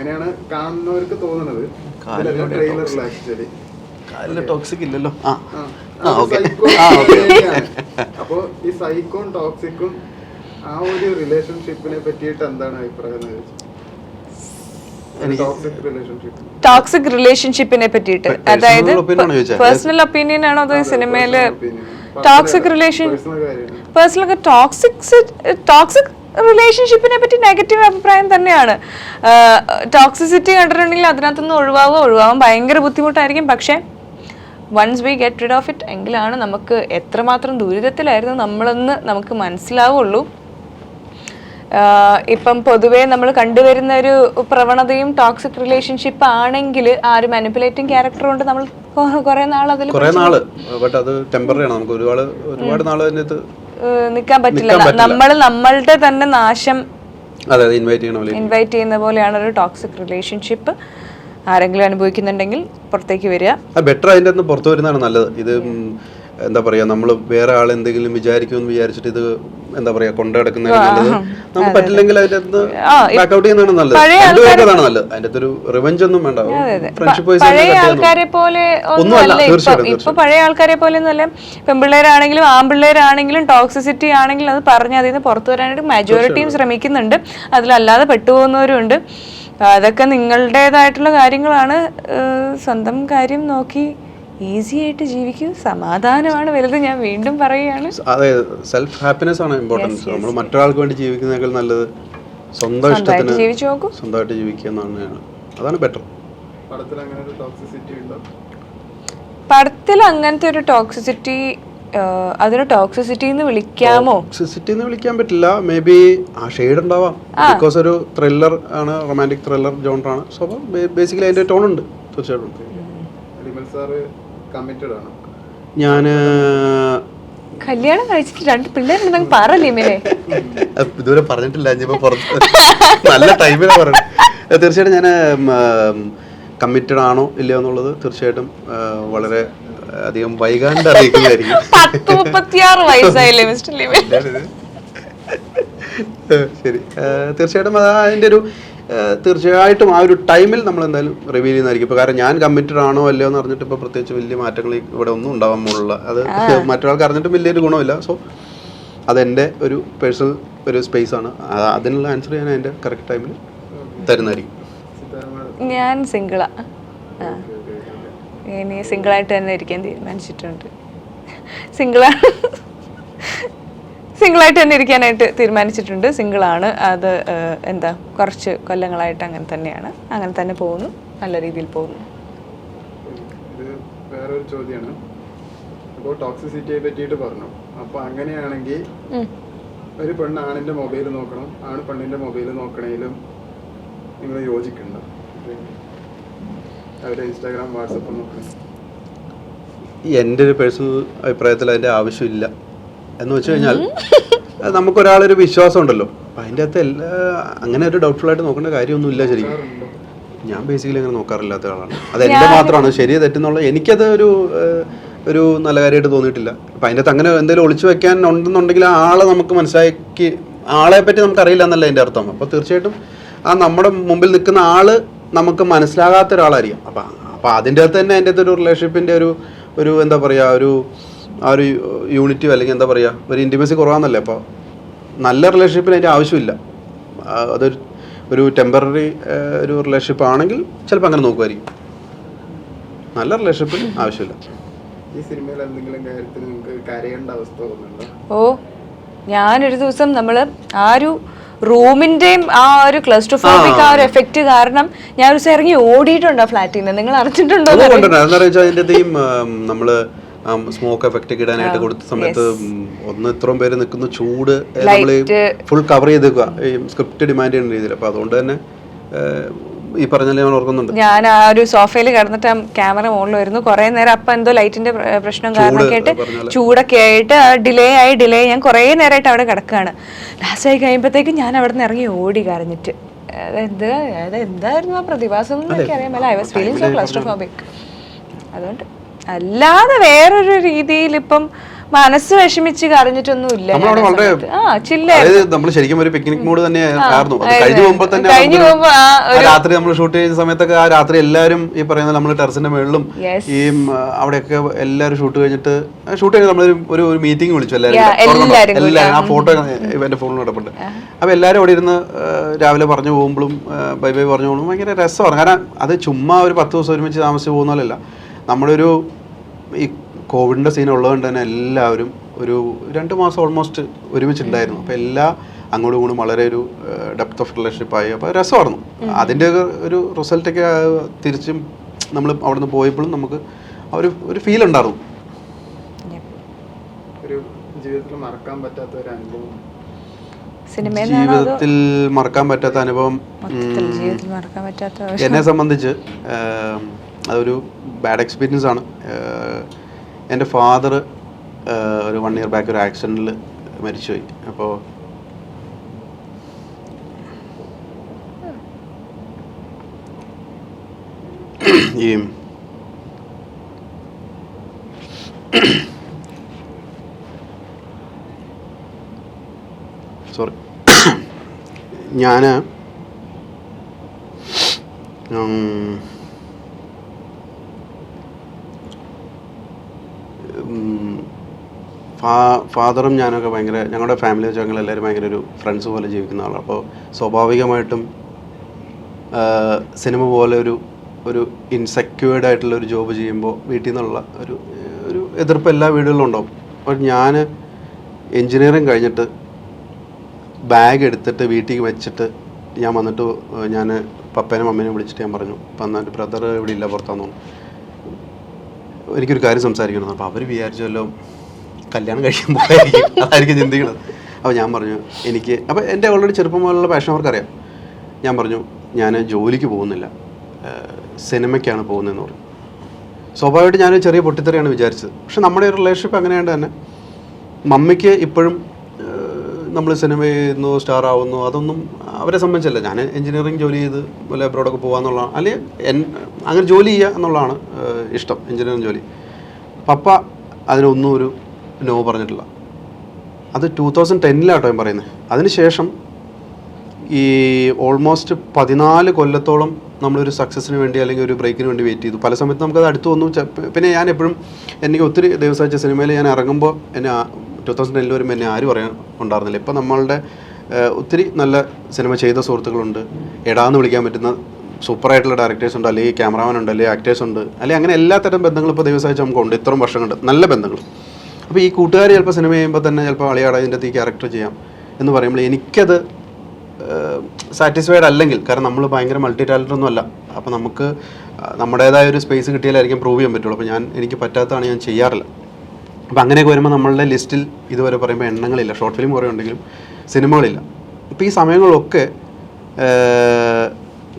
അങ്ങനെയാണ് കാണുന്നവർക്ക് തോന്നുന്നത്. ടോക്സിക് ഇല്ലല്ലോ. അപ്പൊ ഈ സൈക്കോൺ ടോക്സിക്കും ആ ഒരു റിലേഷൻഷിപ്പിനെ പറ്റിയിട്ട് എന്താണ് അഭിപ്രായം? ടോക്സിക് റിലേഷൻഷിപ്പിനെ പറ്റിയിട്ട്, അതായത് പേഴ്സണൽ ഒപ്പീനിയൻ ആണോ അതോ സിനിമയില് ടോക്സിക് ടോക്സിക് റിലേഷൻഷിപ്പിനെ പറ്റി നെഗറ്റീവ് അഭിപ്രായം തന്നെയാണ്. ടോക്സിസിറ്റി കണ്ടിട്ടുണ്ടെങ്കിൽ അതിനകത്തുനിന്ന് ഒഴിവാവാൻ ഭയങ്കര ബുദ്ധിമുട്ടായിരിക്കും. പക്ഷെ once we get rid of it എങ്കിലാണ് നമുക്ക് എത്രമാത്രം ദുരിതത്തിലായിരുന്നു നമ്മളെന്ന് നമുക്ക് മനസ്സിലാവുള്ളൂ. ഇപ്പം പൊതുവേ നമ്മൾ കണ്ടുവരുന്ന ഒരു പ്രവണതയും ടോക്സിക് റിലേഷൻഷിപ്പ് ആണെങ്കിൽ ആ ഒരു മാനിപ്പുലേറ്റിംഗ് ക്യാരക്ടർ കൊണ്ട് നമ്മൾ കുറെ നാൾ അതിൽ നിൽക്കാൻ പറ്റില്ല. നമ്മളുടെ തന്നെ നാശം ഇൻവൈറ്റ് ചെയ്യുന്ന പോലെയാണ് ഒരു ടോക്സിക് റിലേഷൻഷിപ്പ്. ആരെങ്കിലും അനുഭവിക്കുന്നുണ്ടെങ്കിൽ പുറത്തേക്ക് വരിക. ബെറ്റർ അതിൻ്റെ പുറത്തു വരുന്നതാണ് നല്ലത്. ഇത് എന്താ പറയാ, നമ്മൾ വേറെ ആൾ എന്തെങ്കിലും വിചാരിക്കുമെന്ന് വിചാരിച്ചിട്ട് ഇത് എന്താ പറയാ കൊണ്ടു നടക്കുന്നതാണ് നമുക്ക് പറ്റില്ലെങ്കിൽ അതിന്റെ ബാക്കൗട്ട് ചെയ്യുന്നതാണ് നല്ലത്. നല്ലത് അതിന്റെ ഒരു റിവെഞ്ച് ഒന്നും വേണ്ട. പഴയ ആൾക്കാരെ പോലെ ഇപ്പൊ പഴയ ആൾക്കാരെ പോലെ ഒന്നുമല്ല. പെൺപിള്ളേരാണെങ്കിലും ആൺപിള്ളേരാണെങ്കിലും ടോക്സിസിറ്റി ആണെങ്കിലും അത് പറഞ്ഞ് അതിൽ നിന്ന് പുറത്തു വരാനായിട്ട് മെജോറിറ്റിയും ശ്രമിക്കുന്നുണ്ട്. അതിലല്ലാതെ പെട്ടുപോകുന്നവരും ഉണ്ട്. അതൊക്കെ നിങ്ങളുടേതായിട്ടുള്ള കാര്യങ്ങളാണ്. സ്വന്തം കാര്യം നോക്കി ഈസി ആയിട്ട് ജീവിക്കൂ. സമാധാനമാണ് വലുത്. ഞാൻ വീണ്ടും പറയുകയാണ്, അതെ, സെൽഫ് ഹാപ്പിനെസ് ആണ് ഇമ്പോർട്ടൻസ്. നമ്മൾ മറ്റൊരാൾക്ക് വേണ്ടി ജീവിക്കുന്നതിനേക്കാൾ നല്ലത് സ്വന്തം ഇഷ്ടത്തിന് ജീവിച്ചു നോക്കൂ, സ്വന്തമായിട്ട് ജീവിക്കുക എന്നാണ്. അതാണ് ബെറ്റർ. പടത്തിൽ അങ്ങനത്തെ ഒരു ടോക്സിസിറ്റി, അതിന് ടോക്സിസിറ്റി എന്ന് വിളിക്കാമോ? ടോക്സിസിറ്റി എന്ന് വിളിക്കാൻ പറ്റില്ല. മേ ബി ആ ഷെയ്ഡ് ഉണ്ടാവാം. ബിക്കോസ് ഒരു ത്രില്ലർ ആണ്, റൊമാൻറ്റിക് ത്രില്ലർ ജോണറാണ്. സോ ബേസിക്കലി അതിന്റെ ടോൺ ഉണ്ട് തീർച്ചയായിട്ടും. ഞാൻ കല്യാണം കഴിച്ചിട്ട് 2 പിള്ളേരുണ്ടെന്ന് പറയല്ലേ? ഇതുവരെ പറഞ്ഞിട്ടില്ല. നല്ല ടൈമിലാണ് പറഞ്ഞത്. തീർച്ചയായിട്ടും ഞാൻ കമ്മിറ്റഡ് ആണോ ഇല്ലയോ എന്നുള്ളത് തീർച്ചയായിട്ടും വളരെ അധികം വൈകാണ്ട് അറിയിക്കുന്നതായിരിക്കും. 36 വയസ്സായില്ലേ മിസ്റ്റർ ലിമിൻ? ശരി, തീർച്ചയായിട്ടും അതിൻ്റെ ഒരു തീർച്ചയായിട്ടും ആ ഒരു ടൈമിൽ നമ്മൾ എന്തായാലും റിവീൽ ചെയ്യുന്നതായിരിക്കും. ഇപ്പോൾ കാരണം ഞാൻ കമ്മിറ്റഡ് ആണോ അല്ലയോ എന്ന് പറഞ്ഞിട്ട് ഇപ്പോൾ പ്രത്യേകിച്ച് വലിയ മാറ്റങ്ങൾ ഇവിടെ ഒന്നും ഉണ്ടാവാൻ പോകുന്നില്ല. അത് മറ്റൊരാൾക്ക് അറിഞ്ഞിട്ടും വലിയൊരു ഗുണമില്ല. സോ അതെൻ്റെ ഒരു പേഴ്സണൽ ഒരു സ്പേസ് ആണ്. അതിനുള്ള ആൻസർ ഞാൻ അതിൻ്റെ കറക്റ്റ് ടൈമിൽ തരുന്നതായിരിക്കും. ഞാൻ സിംഗിളാ. ഇനി സിംഗിളായിട്ട് തന്നെ ഇരിക്കാൻ തീരുമാനിച്ചിട്ടുണ്ട്. സിംഗിളായിട്ട് തന്നെ ഇരിക്കാനായിട്ട് തീരുമാനിച്ചിട്ടുണ്ട്. സിംഗിളാണ്. അത് എന്താ കുറച്ച് കൊല്ലങ്ങളായിട്ട് അങ്ങനെ തന്നെയാണ്. അങ്ങനെ തന്നെ പോകുന്നു, നല്ല രീതിയിൽ പോകുന്നു. വേറൊരു ചോദ്യമാണ്. അപ്പോൾ ടോക്സിസിറ്റിയെ പറ്റിയിട്ട് പറഞ്ഞു. അപ്പോൾ അങ്ങനെയാണെങ്കിൽ ഒരു പെണ്ണ് ആണിൻ്റെ മൊബൈൽ നോക്കണം, ആണ് പെണ്ണിൻ്റെ മൊബൈൽ നോക്കണേലും നിങ്ങൾ യോജിക്കുന്നുണ്ടോ? അവരുടെ ഇൻസ്റ്റാഗ്രാം, വാട്സപ്പ് നോക്കണം. എൻ്റെ ഒരു പേഴ്സണൽ അഭിപ്രായത്തിൽ അതിൻ്റെ ആവശ്യമില്ല. എന്ന് വെച്ച് കഴിഞ്ഞാൽ നമുക്കൊരാളൊരു വിശ്വാസം ഉണ്ടല്ലോ. അപ്പം അതിൻ്റെ അകത്ത് അങ്ങനെ ഒരു ഡൗട്ട്ഫുൾ ആയിട്ട് നോക്കേണ്ട കാര്യമൊന്നുമില്ല. ശരിക്കും ഞാൻ ബേസിക്കലി അങ്ങനെ നോക്കാറില്ലാത്ത ആളാണ്. അത് എൻ്റെ മാത്രമാണ് ശരി തെറ്റെന്നുള്ളത്. എനിക്കത് ഒരു നല്ല കാര്യമായിട്ട് തോന്നിയിട്ടില്ല. അപ്പം അതിൻ്റെ അകത്ത് അങ്ങനെ എന്തെങ്കിലും ഒളിച്ചു വെക്കാൻ ഉണ്ടെന്നുണ്ടെങ്കിൽ ആ ആളെ നമുക്ക് മനസ്സിലാക്കി, ആളെ പറ്റി നമുക്കറിയില്ല എന്നല്ല അതിൻ്റെ അർത്ഥം. അപ്പോൾ തീർച്ചയായിട്ടും ആ നമ്മുടെ മുമ്പിൽ നിൽക്കുന്ന ആള് നമുക്ക് മനസ്സിലാകാത്ത ഒരാളായിരിക്കും. അപ്പം അതിൻ്റെ അകത്ത് തന്നെ അതിൻ്റെ അകത്ത് ഒരു റിലേഷൻഷിപ്പിൻ്റെ ഒരു എന്താ പറയുക, ആ ഒരു യൂണിറ്റി അല്ലെങ്കിൽ എന്താ പറയുക, ഒരു ഇൻറ്റിമസി കുറവാണെന്നല്ലേ. അപ്പോൾ നല്ല റിലേഷൻഷിപ്പിന് അതിൻ്റെ ആവശ്യമില്ല. ഒരു ടെമ്പററി ഒരു റിലേഷൻഷിപ്പ് ആണെങ്കിൽ ചിലപ്പോൾ അങ്ങനെ നോക്കുമായിരിക്കും. നല്ല റിലേഷൻഷിപ്പിന് ആവശ്യമില്ല. ഈ സിനിമയിൽ എന്തെങ്കിലും കാര്യത്തിൽ നിങ്ങൾക്ക് കരയേണ്ട അവസ്ഥ തോന്നുന്നുണ്ടോ? ഓ, ഞാനൊരു ദിവസം നമ്മൾ ആ ഒരു റൂമിന്റെയും ആ ഒരു ക്ലസ്റ്റോഫോബിക് ആ ഒരു എഫക്റ്റ് കാരണം ഞാൻ ഒരു ദിവസം ഇറങ്ങി ഓടിയിട്ടുണ്ട് ഫ്ലാറ്റിൽ നിന്ന്. നിങ്ങൾ അറിഞ്ഞിട്ടുണ്ടോ? നമ്മള് സ്മോക്ക് എഫക്റ്റ് ഒക്കെ ഇടാനായിട്ട് കൊടുത്ത സമയത്ത് ഇത്രയും പേര് നിൽക്കുന്ന ചൂട് ഫുൾ കവർ ചെയ്തേക്കുക സ്ക്രിപ്റ്റ് ഡിമാൻഡ് ചെയ്യുന്ന രീതിയിൽ. അപ്പൊ അതുകൊണ്ട് തന്നെ ഈ പറഞ്ഞാൽ ഞാൻ ഓർക്കുന്നുണ്ട്. ഞാൻ ആ ഒരു സോഫയിൽ കിടന്നിട്ട് ക്യാമറ മുകളിൽ വരുന്നു കുറെ നേരം. അപ്പൊ എന്തോ ലൈറ്റിന്റെ പ്രശ്നം കാരണമൊക്കെ ആയിട്ട് ചൂടൊക്കെ ആയിട്ട് ഡിലേ ആയി ഞാൻ കുറെ നേരമായിട്ട് അവിടെ കിടക്കുകയാണ്. ലാസ്റ്റ് ആയി കഴിയുമ്പോഴത്തേക്കും ഞാൻ അവിടെ നിന്ന് ഇറങ്ങി ഓടി കരഞ്ഞിട്ട്. എന്തായിരുന്നു ആ പ്രതിഭാസം എന്ന് എനിക്കറിയാമല്ല. I was feeling so claustrophobic. അതുകൊണ്ട് അല്ലാതെ വേറൊരു രീതിയിൽ ഇപ്പം മനസ്സ് വിഷമിച്ച് കരഞ്ഞിട്ടൊന്നുമില്ല. നമ്മൾ ശരിക്കും ഒരു പിക്നിക് മൂഡ് തന്നെ ആയിരുന്നു. കഴിഞ്ഞു പോകുമ്പോൾ തന്നെ രാത്രി നമ്മൾ ഷൂട്ട് ചെയ്യുന്ന സമയത്തൊക്കെ ആ രാത്രി എല്ലാവരും ഈ പറയുന്ന നമ്മൾ ടെറസിന്റെ മുകളിലും ഈ അവിടെയൊക്കെ എല്ലാവരും ഷൂട്ട് കഴിഞ്ഞിട്ട് നമ്മൾ ഒരു മീറ്റിംഗ് വിളിച്ചു എല്ലാവരും. ആ ഫോട്ടോ എന്റെ ഫോണിൽ കിടപ്പുണ്ട്. അപ്പൊ എല്ലാവരും അവിടെ ഇരുന്ന് രാവിലെ പറഞ്ഞു പോകുമ്പോഴും ബൈ ബൈ പറഞ്ഞു പോകുമ്പോൾ ഭയങ്കര രസമാണ്. കാരണം അത് ചുമ്മാ ഒരു 10 ദിവസം ഒരുമിച്ച് താമസിച്ച് പോകുന്നതല്ല. നമ്മളൊരു ഈ കോവിഡിൻ്റെ സീൻ ഉള്ളതുകൊണ്ട് തന്നെ എല്ലാവരും ഒരു 2 മാസം ഓൾമോസ്റ്റ് ഒരുമിച്ചുണ്ടായിരുന്നു. അപ്പോൾ എല്ലാ അങ്ങോട്ടും ഇങ്ങോട്ടും വളരെ ഒരു ഡെപ്ത് ഓഫ് റിലേഷൻഷിപ്പായി. അപ്പോൾ രസമായിരുന്നു. അതിൻ്റെ ഒരു റിസൾട്ടൊക്കെ തിരിച്ചും നമ്മൾ അവിടെ നിന്ന് പോയപ്പോഴും നമുക്ക് ഒരു ഫീൽ ഉണ്ടായിരുന്നു. ജീവിതത്തിൽ മറക്കാൻ പറ്റാത്ത ഒരു അനുഭവം, ജീവിതത്തിൽ മറക്കാൻ പറ്റാത്ത അനുഭവം എന്നെ സംബന്ധിച്ച് അതൊരു ബാഡ് എക്സ്പീരിയൻസ് ആണ്. എൻ്റെ ഫാദർ ഒരു 1 year ബാക്ക് ഒരു ആക്സിഡൻറ്റിൽ മരിച്ചുപോയി. അപ്പോൾ ഈ സോറി ഞാൻ ഫാദറും ഞാനൊക്കെ ഭയങ്കര, ഞങ്ങളുടെ ഫാമിലി വെച്ച് ഞങ്ങളെല്ലാവരും ഭയങ്കര ഒരു ഫ്രണ്ട്സ് പോലെ ജീവിക്കുന്ന ആളാണ്. അപ്പോൾ സ്വാഭാവികമായിട്ടും സിനിമ പോലെ ഒരു ഇൻസെക്യൂർഡ് ആയിട്ടുള്ള ഒരു ജോബ് ചെയ്യുമ്പോൾ വീട്ടിൽ നിന്നുള്ള ഒരു എതിർപ്പ് എല്ലാ വീടുകളിലും ഉണ്ടാവും. അപ്പോൾ ഞാൻ എൻജിനീയറിങ് കഴിഞ്ഞിട്ട് ബാഗ് എടുത്തിട്ട് വീട്ടിൽ വെച്ചിട്ട് ഞാൻ വന്നിട്ട് ഞാൻ പപ്പേനും അമ്മേനും വിളിച്ചിട്ട് ഞാൻ പറഞ്ഞു, വന്നിട്ട് ബ്രദർ ഇവിടെ ഇല്ല, പുറത്താന്ന് തോന്നുന്നു, എനിക്കൊരു കാര്യം സംസാരിക്കണം. അപ്പോൾ അവർ വിചാരിച്ചല്ലോ കല്യാണം കഴിക്കുമ്പോഴായിരിക്കും അതായിരിക്കും ചിന്തിക്കുന്നത്. അപ്പോൾ ഞാൻ പറഞ്ഞു എനിക്ക്, അപ്പോൾ എൻ്റെ ഓൾറെഡി ചെറുപ്പം പോലുള്ള പാഷൻ അവർക്കറിയാം. ഞാൻ പറഞ്ഞു ഞാൻ ജോലിക്ക് പോകുന്നില്ല, സിനിമയ്ക്കാണ് പോകുന്നതെന്ന് പറഞ്ഞു. സ്വാഭാവികമായിട്ട് ഞാൻ ചെറിയ പൊട്ടിത്തെറിയാണ് വിചാരിച്ചത്. പക്ഷെ നമ്മുടെ ഒരു റിലേഷൻഷിപ്പ് അങ്ങനെയാണ്ട് തന്നെ മമ്മിക്ക് ഇപ്പോഴും നമ്മൾ സിനിമ ചെയ്യുന്നു, സ്റ്റാർ ആവുന്നു, അതൊന്നും അവരെ സംബന്ധിച്ചല്ല. ഞാൻ എൻജിനീയറിങ് ജോലി ചെയ്ത് വല്ല അബ്രോഡൊക്കെ പോകാമെന്നുള്ളതാണ്, അല്ലെങ്കിൽ അങ്ങനെ ജോലി ചെയ്യുക എന്നുള്ളതാണ് ഇഷ്ടം, എൻജിനീയറിങ് ജോലി. പപ്പ അതിനൊന്നും ഒരു നോ പറഞ്ഞിട്ടില്ല. അത് 2010 ഞാൻ പറയുന്നത്. അതിനുശേഷം ഈ ഓൾമോസ്റ്റ് 14 കൊല്ലത്തോളം നമ്മളൊരു സക്സസ്സിന് വേണ്ടി അല്ലെങ്കിൽ ഒരു ബ്രേക്കിന് വേണ്ടി വെയിറ്റ് ചെയ്തു. പല സമയത്ത് നമുക്കത് അടുത്ത് വന്നു. പിന്നെ ഞാൻ എപ്പോഴും എനിക്ക് ഒത്തിരി ദിവസമായിട്ട് സിനിമയിൽ ഞാൻ ഇറങ്ങുമ്പോൾ എന്നെ 2010 വരുമ്പോൾ എന്നെ ആരും പറയാൻ ഉണ്ടായിരുന്നില്ല. ഇപ്പം നമ്മളുടെ ഒത്തിരി നല്ല സിനിമ ചെയ്ത സുഹൃത്തുക്കളുണ്ട്, എടാന്ന് വിളിക്കാൻ പറ്റുന്ന സൂപ്പറായിട്ടുള്ള ഡയറക്ടേഴ്സ് ഉണ്ട്, അല്ലെങ്കിൽ ക്യാമറാമാൻ ഉണ്ട്, അല്ലെങ്കിൽ ആക്ടേഴ്സ് ഉണ്ട്, അല്ലെങ്കിൽ അങ്ങനെ എല്ലാത്തരം ബന്ധങ്ങളും ഇപ്പോൾ ദിവസമായിട്ട് നമുക്കുണ്ട്. ഇത്രയും വർഷം കൊണ്ട് നല്ല ബന്ധങ്ങൾ. അപ്പോൾ ഈ കൂട്ടുകാർ ചിലപ്പോൾ സിനിമ ചെയ്യുമ്പോൾ തന്നെ ചിലപ്പോൾ അളിയാടാ ഇതിൻ്റെ ഈ ക്യാരക്ടർ ചെയ്യാം എന്ന് പറയുമ്പോൾ എനിക്കത് സാറ്റിസ്ഫൈഡ് അല്ലെങ്കിൽ, കാരണം നമ്മൾ ഭയങ്കര മൾട്ടി ടാലൻ്റ് ഒന്നും അല്ല. അപ്പോൾ നമുക്ക് നമ്മുടേതായ ഒരു സ്പേസ് കിട്ടിയാലായിരിക്കും പ്രൂവ് ചെയ്യാൻ പറ്റുള്ളൂ. അപ്പോൾ എനിക്ക് പറ്റാത്തതാണ് ഞാൻ ചെയ്യാറില്ല. അപ്പോൾ അങ്ങനെയൊക്കെ വരുമ്പോൾ നമ്മളുടെ ലിസ്റ്റിൽ ഇതുവരെ പറയുമ്പോൾ എണ്ണങ്ങളില്ല. ഷോർട്ട് ഫിലിം കുറേ ഉണ്ടെങ്കിലും സിനിമകളില്ല. ഇപ്പോൾ ഈ സമയങ്ങളൊക്കെ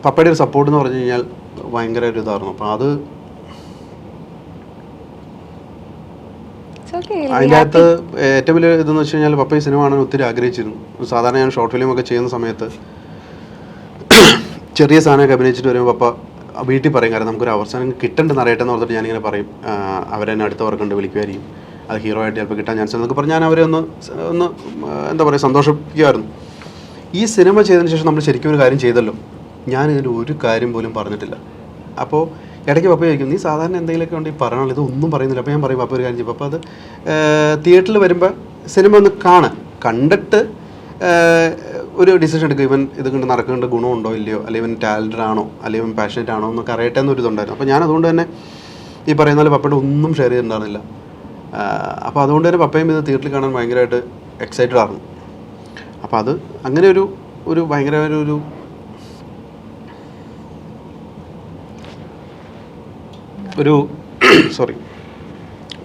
പപ്പയുടെ ഒരു സപ്പോർട്ട് എന്ന് പറഞ്ഞു കഴിഞ്ഞാൽ ഭയങ്കര ഒരു ഇതായിരുന്നു. അപ്പോൾ അത് അതിൻ്റെ അകത്ത് ഏറ്റവും വലിയ ഇതെന്ന് വെച്ച് കഴിഞ്ഞാൽ പപ്പ ഈ സിനിമ കാണാൻ ഒത്തിരി ആഗ്രഹിച്ചിരുന്നു. സാധാരണ ഞാൻ ഷോർട്ട് ഫിലിമൊക്കെ ചെയ്യുന്ന സമയത്ത് ചെറിയ സാധനമൊക്കെ അഭിനയിച്ചിട്ട് വരുമ്പോൾ പപ്പ വീട്ടിൽ പറയും, കാരണം നമുക്കൊരു അവസാനം കിട്ടേണ്ടെന്ന് അറിയട്ടെന്ന് ഓർത്തിട്ട് ഞാനിങ്ങനെ പറയും, അവരെന്നെ അടുത്ത വർക്ക് കൊണ്ട് വിളിക്കുമായിരിക്കും, അത് ഹീറോ ആയിട്ട് ചിലപ്പോൾ കിട്ടാൻ ചാൻസ് എന്നൊക്കെ പറഞ്ഞ് ഞാൻ അവരെ ഒന്ന് എന്താ പറയുക സന്തോഷിപ്പിക്കുമായിരുന്നു. ഈ സിനിമ ചെയ്തതിന് ശേഷം നമ്മൾ ശരിക്കും ഒരു കാര്യം ചെയ്തല്ലോ, ഞാനിതിൻ്റെ ഒരു കാര്യം പോലും പറഞ്ഞിട്ടില്ല. അപ്പോൾ ഇടയ്ക്ക് പപ്പ ചോദിക്കും, നീ സാധാരണ എന്തെങ്കിലുമൊക്കെ ഉണ്ട് ഈ പറയണല്ലോ, ഇതൊന്നും പറയുന്നില്ല. അപ്പോൾ ഞാൻ പറയും പപ്പ ഒരു കാര്യം ചെയ്യും, അപ്പോൾ അത് തിയേറ്ററിൽ വരുമ്പോൾ സിനിമ ഒന്ന് കണ്ടിട്ട് ഒരു ഡിസിഷൻ എടുക്കുക, ഇവൻ ഇത് കൊണ്ട് നടക്കേണ്ട ഗുണമുണ്ടോ ഇല്ലയോ, അല്ലെങ്കിൽ ഇവൻ ടാലൻറ്റഡ് ആണോ, അല്ലെങ്കിൽ ഇവൻ പാഷനേറ്റ് ആണോ എന്നൊക്കെ അറിയട്ടെ എന്നൊരു ഇതുണ്ടായിരുന്നു. അപ്പോൾ ഞാൻ അതുകൊണ്ട് തന്നെ ഈ പറയുന്ന പോലെ പപ്പയുടെ ഒന്നും ഷെയർ ചെയ്തിട്ടുണ്ടായിരുന്നില്ല. അപ്പോൾ അതുകൊണ്ട് തന്നെ പപ്പയും ഇത് തിയേറ്ററിൽ കാണാൻ ഭയങ്കരമായിട്ട് എക്സൈറ്റഡ് ആയിരുന്നു. അപ്പോൾ അത് അങ്ങനെ ഒരു ഭയങ്കര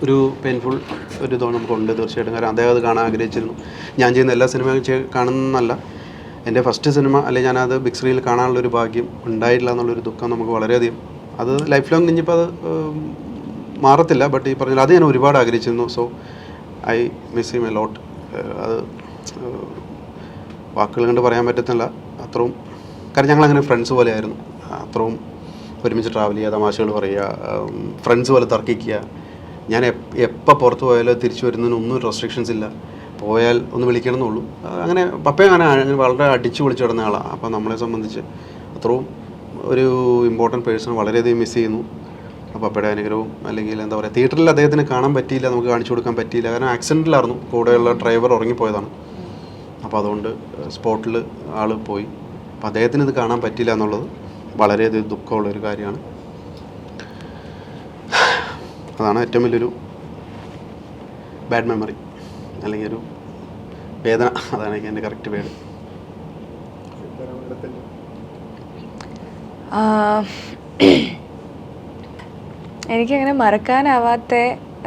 ഒരു പെയിൻഫുൾ ഒരു ഇതാണ് നമുക്കുണ്ട് തീർച്ചയായിട്ടും. കാരണം അദ്ദേഹം അത് കാണാൻ ആഗ്രഹിച്ചിരുന്നു. ഞാൻ ചെയ്യുന്ന എല്ലാ സിനിമയും കാണുന്നതല്ല, എൻ്റെ ഫസ്റ്റ് സിനിമ അല്ലെങ്കിൽ ഞാനത് ബിഗ് സ്ക്രീനിൽ കാണാനുള്ളൊരു ഭാഗ്യം ഉണ്ടായിട്ടില്ല എന്നുള്ളൊരു ദുഃഖം നമുക്ക് വളരെയധികം, അത് ലൈഫ് ലോങ് ഇനിയിപ്പോൾ അത് മാറത്തില്ല. ബട്ട് ഈ പറഞ്ഞാൽ അത് ഞാൻ ഒരുപാട് ആഗ്രഹിച്ചിരുന്നു. So I miss him a lot. അത് വാക്കുകൾ കൊണ്ട് പറയാൻ പറ്റത്തില്ല അത്രയും. കാരണം ഞങ്ങളങ്ങനെ ഫ്രണ്ട്സ് പോലെ ആയിരുന്നു. അത്രയും ഒരുമിച്ച് ട്രാവൽ ചെയ്യുക, തമാശകൾ പറയുക, ഫ്രണ്ട്സ് പോലെ തർക്കിക്കുക, ഞാൻ എപ്പോൾ പുറത്ത് പോയാലോ തിരിച്ചു വരുന്നതിനൊന്നും റെസ്ട്രിക്ഷൻസ് ഇല്ല. പോയാൽ ഒന്ന് വിളിക്കണമെന്നുള്ളൂ. അങ്ങനെ പപ്പയും അങ്ങനെ വളരെ അടിച്ചു പൊളിച്ചു കിടന്ന ആളാണ്. അപ്പോൾ നമ്മളെ സംബന്ധിച്ച് അത്രയും ഒരു ഇമ്പോർട്ടൻറ്റ് പേഴ്സൺ വളരെയധികം മിസ് ചെയ്യുന്നു. പപ്പയുടെ അനുഗ്രഹവും അല്ലെങ്കിൽ എന്താ പറയുക, തിയേറ്ററിൽ അദ്ദേഹത്തിന് കാണാൻ പറ്റിയില്ല, നമുക്ക് കാണിച്ചു കൊടുക്കാൻ പറ്റിയില്ല. കാരണം ആക്സിഡൻറ്റിലായിരുന്നു, കൂടെയുള്ള ഡ്രൈവർ ഉറങ്ങിപ്പോയതാണ്. അപ്പോൾ അതുകൊണ്ട് സ്പോട്ടിൽ ആൾ പോയി. അപ്പോൾ അദ്ദേഹത്തിന് ഇത് കാണാൻ പറ്റില്ല എന്നുള്ളത് വളരെയധികം ദുഃഖമുള്ളൊരു കാര്യമാണ്. അതാണ് ഏറ്റവും വലിയൊരു ബാഡ് മെമ്മറി അല്ലെങ്കിൽ ഒരു വേദന. അതാണ് എൻ്റെ കറക്റ്റ് പേര്. എനിക്കങ്ങനെ മറക്കാനാവാത്ത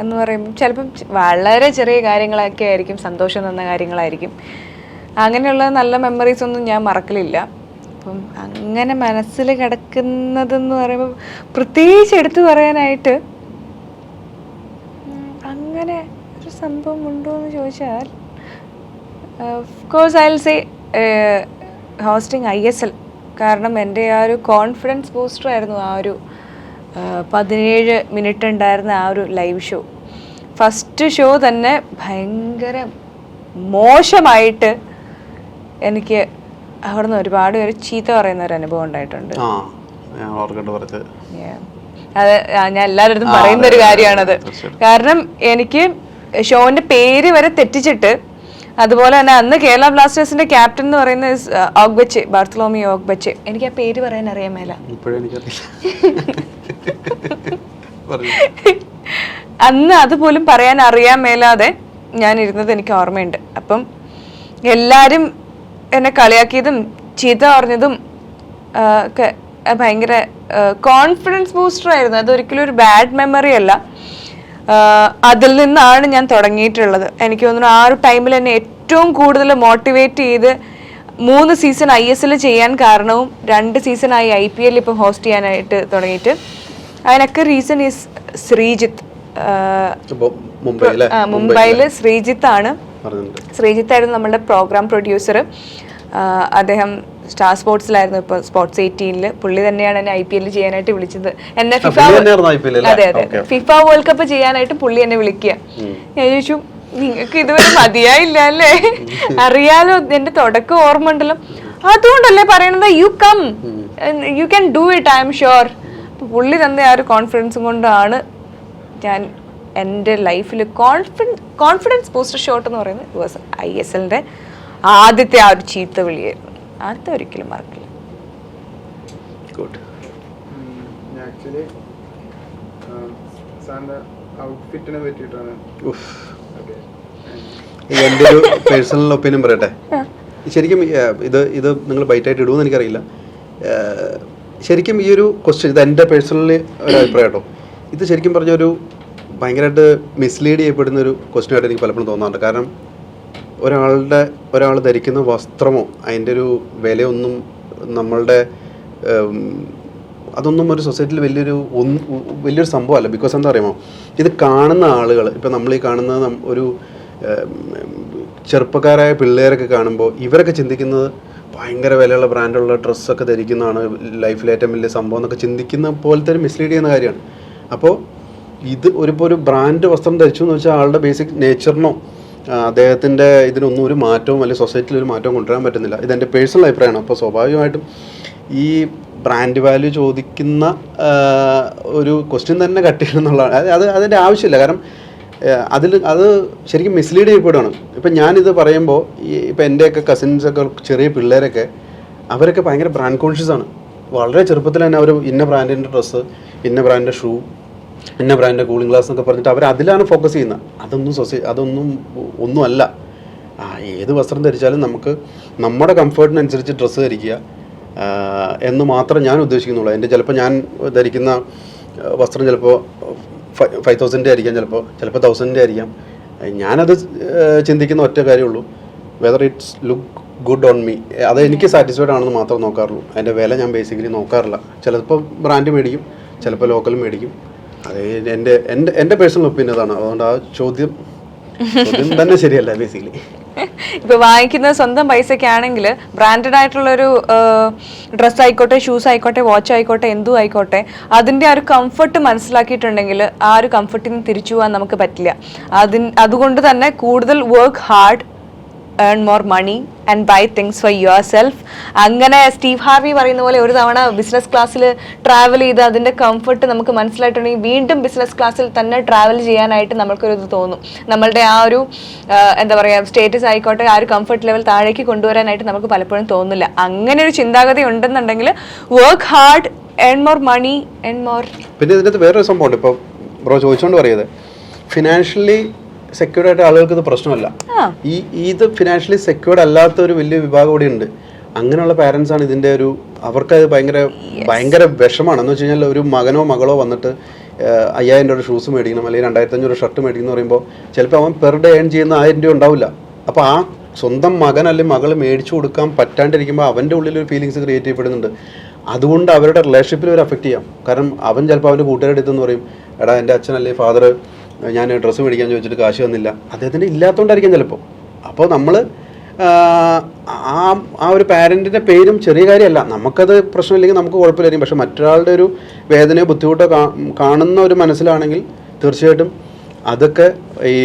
എന്ന് പറയുമ്പോൾ ചിലപ്പം വളരെ ചെറിയ കാര്യങ്ങളൊക്കെ ആയിരിക്കും, സന്തോഷം തന്ന കാര്യങ്ങളായിരിക്കും. അങ്ങനെയുള്ള നല്ല മെമ്മറീസ് ഒന്നും ഞാൻ മറക്കലില്ല. അപ്പം അങ്ങനെ മനസ്സിൽ കിടക്കുന്നതെന്ന് പറയുമ്പോൾ പ്രത്യേകിച്ച് എടുത്തു പറയാനായിട്ട് അങ്ങനെ ഒരു സംഭവം ഉണ്ടോ എന്ന് ചോദിച്ചാൽ of course I will say hosting ISL. കാരണം എൻ്റെ ആ ഒരു കോൺഫിഡൻസ് ബൂസ്റ്റർ ആയിരുന്നു ആ ഒരു 17 മിനിറ്റ് ഉണ്ടായിരുന്ന ആ ഒരു ലൈവ് ഷോ. ഫസ്റ്റ് ഷോ തന്നെ ഭയങ്കര മോശമായിട്ട് എനിക്ക് അവിടെ നിന്ന് ഒരുപാട് പേര് ചീത്ത പറയുന്ന ഒരു അനുഭവം ഉണ്ടായിട്ടുണ്ട്. അത് ഞാൻ എല്ലാവരുടെ പറയുന്ന ഒരു കാര്യമാണത്. കാരണം എനിക്ക് ഷോന്റെ പേര് വരെ തെറ്റിച്ചിട്ട്, അതുപോലെ തന്നെ അന്ന് കേരള ബ്ലാസ്റ്റേഴ്സിന്റെ ക്യാപ്റ്റൻ എന്ന് പറയുന്ന ഓഗ്ബച്ചെ, ബാർത്തലോമിയോ ഓഗ്ബച്ചെ, എനിക്ക് ആ പേര് പറയാൻ അറിയാൻ മേല. അന്ന് അതുപോലും പറയാൻ അറിയാൻ മേലാതെ ഞാൻ ഇരുന്നത് എനിക്ക് ഓർമ്മയുണ്ട്. അപ്പം എല്ലാരും എന്നെ കളിയാക്കിയതും ചീത്ത പറഞ്ഞതും ഒക്കെ ഭയങ്കര കോൺഫിഡൻസ് ബൂസ്റ്റർ ആയിരുന്നു. അതൊരിക്കലും ഒരു ബാഡ് മെമ്മറി അല്ല. അതിൽ നിന്നാണ് ഞാൻ തുടങ്ങിയിട്ടുള്ളത്. എനിക്ക് തോന്നുന്നു ആ ഒരു ടൈമിൽ എന്നെ ഏറ്റവും കൂടുതൽ മോട്ടിവേറ്റ് ചെയ്ത് 3 സീസൺ ISL ചെയ്യാൻ കാരണവും 2 സീസണായി IPL ഇപ്പം ഹോസ്റ്റ് ചെയ്യാനായിട്ട് തുടങ്ങിയിട്ട് അതിനൊക്കെ റീസൺ ഈസ് ശ്രീജിത്ത്. മുംബൈയില് ശ്രീജിത്തായിരുന്നു നമ്മളുടെ പ്രോഗ്രാം പ്രൊഡ്യൂസർ. അദ്ദേഹം സ്റ്റാർ സ്പോർട്സിലായിരുന്നു, ഇപ്പോൾ സ്പോർട്സ് 18-ൽ. പുള്ളി തന്നെയാണ് എന്നെ IPL ചെയ്യാനായിട്ട് വിളിച്ചത്. എന്നെ ഫിഫ വേൾഡ് കപ്പ് ചെയ്യാനായിട്ട് പുള്ളി എന്നെ വിളിക്കുക. ഞാൻ ചോദിച്ചു, നിങ്ങൾക്ക് ഇതുവരെ മതിയായില്ല അല്ലേ? അറിയാലോ, എന്റെ തുടക്കം ഓർമ്മ ഉണ്ടല്ലോ, അതുകൊണ്ടല്ലേ പറയണത് you come, you can do it, I am sure. അപ്പൊ പുള്ളി തന്ന ആ ഒരു കോൺഫിഡൻസും കൊണ്ടാണ് ഞാൻ എൻ്റെ ലൈഫിൽ കോൺഫിഡൻസ് ബൂസ്റ്റർ ഷോട്ട് എന്ന് പറയുന്നത് ISLന്റെ ആദ്യത്തെ ആ ഒരു ചീത്ത വിളിയായിരുന്നു. അത് ഒരിക്കലും മറക്കില്ല. ആക്ച്വലി സാറിന്റെ ഔട്ട്ഫിറ്റിനെ പറ്റിയിട്ടാണ് എൻ്റെ ഒരു പേഴ്സണൽ ഒപ്പീനിയൻ പറയട്ടെ. ശരിക്കും ഇത് നിങ്ങൾ ബൈറ്റായിട്ട് ഇടുമെന്ന് എനിക്കറിയില്ല. ശരിക്കും ഈ ഒരു ക്വസ്റ്റ്യൻ, ഇത് എൻ്റെ പേഴ്സണലി ഒരു അഭിപ്രായം കേട്ടോ, ഇത് ശരിക്കും പറഞ്ഞൊരു ഭയങ്കരമായിട്ട് മിസ്ലീഡ് ചെയ്യപ്പെടുന്ന ഒരു ക്വസ്റ്റ്യനായിട്ട് എനിക്ക് പലപ്പോഴും തോന്നാറുണ്ട്. കാരണം ഒരാൾ ധരിക്കുന്ന വസ്ത്രമോ അതിൻ്റെ ഒരു വിലയൊന്നും നമ്മളുടെ അതൊന്നും ഒരു സൊസൈറ്റിയിൽ വലിയൊരു സംഭവമല്ല. ബിക്കോസ് എന്താ പറയുമോ, ഇത് കാണുന്ന ആളുകൾ, ഇപ്പം നമ്മൾ ഈ കാണുന്ന ഒരു ചെറുപ്പക്കാരായ പിള്ളേരൊക്കെ കാണുമ്പോൾ ഇവരൊക്കെ ചിന്തിക്കുന്നത് ഭയങ്കര വിലയുള്ള ബ്രാൻഡുള്ള ഡ്രസ്സൊക്കെ ധരിക്കുന്നതാണ് ലൈഫിലെ ഏറ്റവും വലിയ സംഭവം എന്നൊക്കെ ചിന്തിക്കുന്ന പോലത്തെ ഒരു മിസ്ലീഡ് ചെയ്യുന്ന കാര്യമാണ്. അപ്പോൾ ഇത് ഒരു ബ്രാൻഡ് വസ്ത്രം ധരിച്ചു എന്ന് വെച്ചാൽ ആളുടെ ബേസിക് നേച്ചറിനോ അദ്ദേഹത്തിൻ്റെ ഇതിനൊന്നും ഒരു മാറ്റവും അല്ലെങ്കിൽ സൊസൈറ്റിയിൽ ഒരു മാറ്റവും കൊണ്ടുവരാൻ പറ്റുന്നില്ല. ഇതെൻ്റെ പേഴ്സണൽ അഭിപ്രായമാണ്. അപ്പോൾ സ്വാഭാവികമായിട്ടും ഈ ബ്രാൻഡ് വാല്യൂ ചോദിക്കുന്ന ഒരു ക്വസ്റ്റ്യൻ തന്നെ കട്ട് ചെയ്യണം എന്നുള്ളതാണ്. അതിൻ്റെ ആവശ്യമില്ല. കാരണം അത് ശരിക്കും മിസ്ലീഡ് ചെയ്യപ്പെടുകയാണ്. ഇപ്പം ഞാനിത് പറയുമ്പോൾ ഇപ്പം എൻ്റെയൊക്കെ കസിൻസൊക്കെ ചെറിയ പിള്ളേരൊക്കെ അവരൊക്കെ ഭയങ്കര ബ്രാൻഡ് കോൺഷ്യസ് ആണ്. വളരെ ചെറുപ്പത്തിൽ തന്നെ അവർ ഇന്ന ബ്രാൻഡിൻ്റെ ഡ്രസ്സ്, ഇന്ന ബ്രാൻഡിൻ്റെ ഷൂ, ഇന്ന ബ്രാൻഡിൻ്റെ കൂളിംഗ് ഗ്ലാസ് എന്നൊക്കെ പറഞ്ഞിട്ട് അവർ അതിലാണ് ഫോക്കസ് ചെയ്യുന്നത്. അതൊന്നും ഒന്നുമല്ല. ഏത് വസ്ത്രം ധരിച്ചാലും നമുക്ക് നമ്മുടെ കംഫർട്ടിനനുസരിച്ച് ഡ്രസ്സ് ധരിക്കുക എന്ന് മാത്രം ഞാൻ ഉദ്ദേശിക്കുന്നുള്ളൂ. എൻ്റെ ചിലപ്പോൾ ഞാൻ ധരിക്കുന്ന വസ്ത്രം ചിലപ്പോൾ 5,000 ആയിരിക്കാം, ചിലപ്പോൾ 1,000 ആയിരിക്കാം. ഞാനത് ചിന്തിക്കുന്ന ഒറ്റ കാര്യമുള്ളൂ, whether it's look good on me, അത് എനിക്ക് സാറ്റിസ്ഫൈഡ് ആണെന്ന് മാത്രം നോക്കാറുള്ളൂ. അതിൻ്റെ വില ഞാൻ ബേസിക്കലി നോക്കാറില്ല. ചിലപ്പോൾ ബ്രാൻഡ് മേടിക്കും, ചിലപ്പോൾ ലോക്കൽ മേടിക്കും. അത് എൻ്റെ പേഴ്സണൽ ഒപ്പീനിയൻ അതാണ്. അതുകൊണ്ട് ആ ചോദ്യം തന്നെ ശരിയല്ല ബേസിക്കലി. ഇപ്പൊ വാങ്ങിക്കുന്നത് സ്വന്തം പൈസക്കാണെങ്കിൽ ബ്രാൻഡഡ് ആയിട്ടുള്ളൊരു ഡ്രസ്സ് ആയിക്കോട്ടെ, ഷൂസ് ആയിക്കോട്ടെ, വാച്ച് ആയിക്കോട്ടെ, എന്തും ആയിക്കോട്ടെ, അതിന്റെ ആ ഒരു കംഫർട്ട് മനസ്സിലാക്കിയിട്ടുണ്ടെങ്കിൽ ആ ഒരു കംഫർട്ടിൽ നിന്ന് തിരിച്ചു പോകാൻ നമുക്ക് പറ്റില്ല. അതുകൊണ്ട് തന്നെ കൂടുതൽ work hard, earn more money and buy things for yourself. അങ്ങനെ സ്റ്റീവ് ഹാർവി പറയുന്ന പോലെ ഒരു തവണ ബിസിനസ് ക്ലാസ്സിൽ ട്രാവൽ ചെയ്ത് അതിൻ്റെ കംഫർട്ട് നമുക്ക് മനസ്സിലായിട്ടുണ്ടെങ്കിൽ വീണ്ടും ബിസിനസ് ക്ലാസ്സിൽ തന്നെ ട്രാവൽ ചെയ്യാനായിട്ട് നമ്മൾക്കൊരു ഇത് തോന്നും. നമ്മളുടെ ആ ഒരു എന്താ പറയുക സ്റ്റേറ്റസ് ആയിക്കോട്ടെ, ആ ഒരു കംഫർട്ട് ലെവൽ താഴേക്ക് കൊണ്ടുവരാനായിട്ട് നമുക്ക് പലപ്പോഴും തോന്നില്ല. അങ്ങനെ ഒരു ചിന്താഗതി ഉണ്ടെന്നുണ്ടെങ്കിൽ work hard, earn more money and more. പിന്നെ ഇതിനകത്ത് വേറൊരു സംഭവമുണ്ട്. ഇപ്പോൾ ബ്രോ ചോദിച്ചുകൊണ്ട് പറയുന്നത് ഫിനാൻഷ്യലി സെക്യൂർഡ് ആയിട്ട് ആളുകൾക്ക് ഇത് പ്രശ്നമല്ല. ഇത് ഫിനാൻഷ്യലി സെക്യൂർഡ് അല്ലാത്ത ഒരു വലിയ വിഭാഗം കൂടി ഉണ്ട്. അങ്ങനെയുള്ള പാരൻസ് ആണ് ഇതിൻ്റെ ഒരു അവർക്കത് ഭയങ്കര വിഷമാണ്. എന്ന് വെച്ച് കഴിഞ്ഞാൽ ഒരു മകനോ മകളോ വന്നിട്ട് 5000 രൂപ ഷൂസ് മേടിക്കണം അല്ലെങ്കിൽ 2500 ഷർട്ട് മേടിക്കണം എന്ന് പറയുമ്പോൾ ചിലപ്പോൾ അവൻ പെർ ഡേ ഏൺ ചെയ്യുന്ന 1000 രൂപ ഉണ്ടാവില്ല. അപ്പോൾ ആ സ്വന്തം മകൻ അല്ലെങ്കിൽ മകൾ മേടിച്ചു കൊടുക്കാൻ പറ്റാണ്ടിരിക്കുമ്പോൾ അവൻ്റെ ഉള്ളിലൊരു ഫീലിങ്സ് ക്രിയേറ്റ് ചെയ്യപ്പെടുന്നുണ്ട്. അതുകൊണ്ട് അവരുടെ റിലേഷൻഷിപ്പിൽ ഒരു അഫക്റ്റ് ചെയ്യാം. കാരണം അവൻ ചിലപ്പോൾ അവൻ്റെ കൂട്ടുകാരുടെ അടുത്തെന്ന് പറയും, എടാ എൻ്റെ അച്ഛൻ അല്ലെങ്കിൽ ഫാദർ ഞാൻ ഡ്രസ്സ് മേടിക്കാൻ ചോദിച്ചിട്ട് കാശ് തന്നില്ല. അദ്ദേഹത്തിൻ്റെ ഇല്ലാത്തതുകൊണ്ടായിരിക്കും ചിലപ്പോൾ. അപ്പോൾ നമ്മൾ ആ ഒരു പാരൻറ്റിൻ്റെ പേരും ചെറിയ കാര്യമല്ല. നമുക്കത് പ്രശ്നമില്ലെങ്കിൽ നമുക്ക് കുഴപ്പമില്ലായിരിക്കും. പക്ഷെ മറ്റൊരാളുടെ ഒരു വേദനയോ ബുദ്ധിമുട്ടോ കാണുന്ന ഒരു മനസ്സിലാണെങ്കിൽ തീർച്ചയായിട്ടും അതൊക്കെ ഈ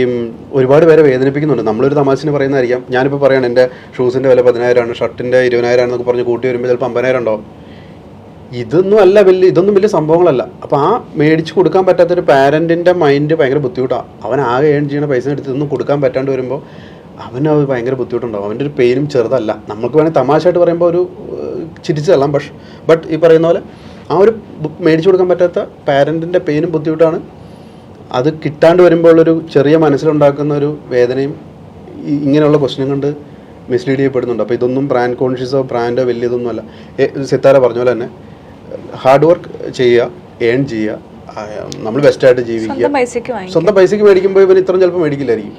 ഒരുപാട് പേരെ വേദനിപ്പിക്കുന്നുണ്ട്. നമ്മളൊരു തമാശന് പറയുന്നതായിരിക്കാം. ഞാനിപ്പോൾ പറയുകയാണ് എൻ്റെ ഷൂസിൻ്റെ വില 10,000 ഷർട്ടിൻ്റെ 20,000 എന്നൊക്കെ പറഞ്ഞ് കൂട്ടി വരുമ്പോൾ ചിലപ്പോൾ 50,000 ഉണ്ടാവും. ഇതൊന്നും വലിയ സംഭവങ്ങളല്ല. അപ്പോൾ ആ മേടിച്ച് കൊടുക്കാൻ പറ്റാത്തൊരു പാരൻറ്റിൻ്റെ മൈൻഡ് ഭയങ്കര ബുദ്ധിമുട്ടാണ്. അവൻ ആകെ ഏൺ ചെയ്യുന്ന പൈസ എടുത്ത് ഇതൊന്നും കൊടുക്കാൻ പറ്റാണ്ട് വരുമ്പോൾ അവനത് ഭയങ്കര ബുദ്ധിമുട്ടുണ്ടാവും. അവൻ്റെ ഒരു പെയിനും ചെറുതല്ല. നമുക്ക് വേണമെങ്കിൽ തമാശയായിട്ട് പറയുമ്പോൾ ഒരു ചിരിച്ചു തള്ളാം. ബട്ട് ഈ പറയുന്ന പോലെ ആ ഒരു മേടിച്ചു കൊടുക്കാൻ പറ്റാത്ത പാരൻറ്റിൻ്റെ പെയിനും ബുദ്ധിമുട്ടാണ്. അത് കിട്ടാണ്ട് വരുമ്പോൾ ഉള്ളൊരു ചെറിയ മനസ്സിലുണ്ടാക്കുന്ന ഒരു വേദനയും ഇങ്ങനെയുള്ള ക്വസ്റ്റ്യൻ കൊണ്ട് മിസ്ലീഡ് ചെയ്യപ്പെടുന്നുണ്ട്. അപ്പോൾ ഇതൊന്നും ബ്രാൻഡ് കോൺഷ്യസോ ബ്രാൻഡോ വലിയതൊന്നുമല്ല. സിത്താര പറഞ്ഞ പോലെ തന്നെ ഹാർഡ് വർക്ക് ചെയ്യുക, ഏൺ ചെയ്യുക, നമ്മൾ ബെസ്റ്റായിട്ട് ജീവിക്കുക. സ്വന്തം പൈസക്ക് മേടിക്കുമ്പോൾ ഇവന് ഇത്രയും ചിലപ്പോൾ മേടിക്കില്ലായിരിക്കും.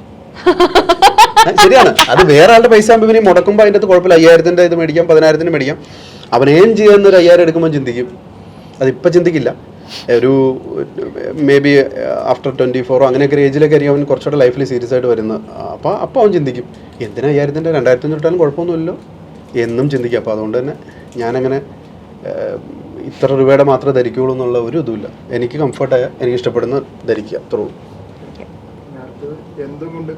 ശരിയാണ്. അത് വേറെ ആളുടെ പൈസ ആകുമ്പോൾ ഇവന് മുടക്കുമ്പോൾ അതിൻ്റെ അകത്ത് കുഴപ്പമില്ല. 5000 ഇത് മേടിക്കാം, 10,000 മേടിക്കാം. അവൻ ഏൺ ചെയ്യുന്നൊരു 5000 എടുക്കുമ്പോൾ ചിന്തിക്കും. അതിപ്പോൾ ചിന്തിക്കില്ല. ഒരു മേ ബി ആഫ്റ്റർ 24 അങ്ങനെയൊക്കെ ഒരു ഏജിലൊക്കെ ആയിരിക്കും അവൻ കുറച്ചുകൂടെ ലൈഫിൽ സീരിയസ് ആയിട്ട് വരുന്നത്. അപ്പോൾ അവൻ ചിന്തിക്കും, എന്തിനാ 5000 2,500 ഇട്ടാലും കുഴപ്പമൊന്നുമില്ലല്ലോ എന്നും ചിന്തിക്കും. അപ്പോൾ അതുകൊണ്ട് തന്നെ ഞാനങ്ങനെ ഇത്ര രൂപയുടെ മാത്രമേ ധരിക്കുകയുള്ളൂ എന്നുള്ള ഒരു ഇതുമില്ല. എനിക്ക് കംഫർട്ടായ എനിക്ക് ഇഷ്ടപ്പെടുന്ന ധരിക്കുക, അത്രേ ഉള്ളൂ. എന്തുകൊണ്ട്